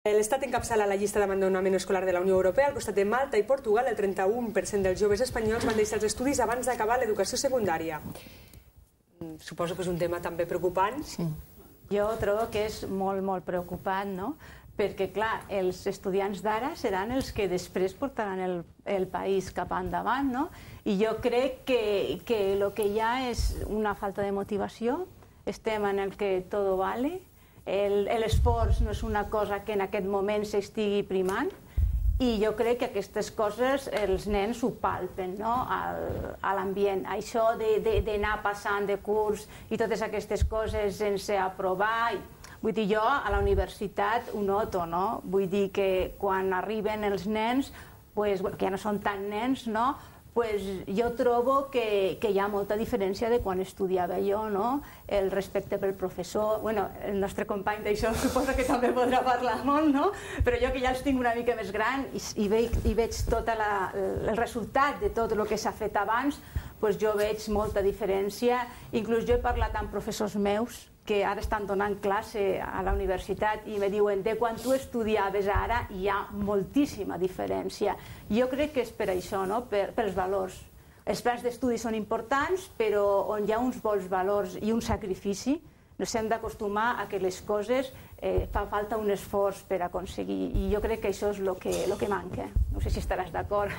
L'Estat encapçala la llista d'abandonament escolar de la Unió Europea. Al costat de Malta i Portugal, el 31% dels joves espanyols van deixar els estudis abans d'acabar l'educació secundària. Suposo que és un tema també preocupant. Sí. Jo trobo que és molt preocupant, no? Perquè, clar, els estudiants d'ara seran els que després portaran el país cap endavant, no? I jo crec que el que hi ha és una falta de motivació, estem en el que todo vale, l'esforç no és una cosa que en aquest moment s'estigui primant, i jo crec que aquestes coses els nens ho palpen, no? A l'ambient. Això d'anar passant de curs i totes aquestes coses sense aprovar. Vull dir, jo a la universitat ho noto, no? Vull dir que quan arriben els nens, que ja no són tan nens, no? Jo trobo que hi ha molta diferència de quan estudiava jo, no? El respecte pel professor, el nostre company d'això suposo que també podrà parlar molt, no? Però jo que ja els tinc una mica més gran i veig tot el resultat de tot el que s'ha fet abans, jo veig molta diferència. Inclús jo he parlat amb professors meus que ara estan donant classe a la universitat i me diuen de quan tu estudiaves ara hi ha moltíssima diferència. Jo crec que és per això, no? Pels valors. Els plans d'estudi són importants, però on hi ha uns bons valors i un sacrifici, ens hem d'acostumar a que les coses fa falta un esforç per aconseguir. I jo crec que això és el que manca. No sé si estaràs d'acord.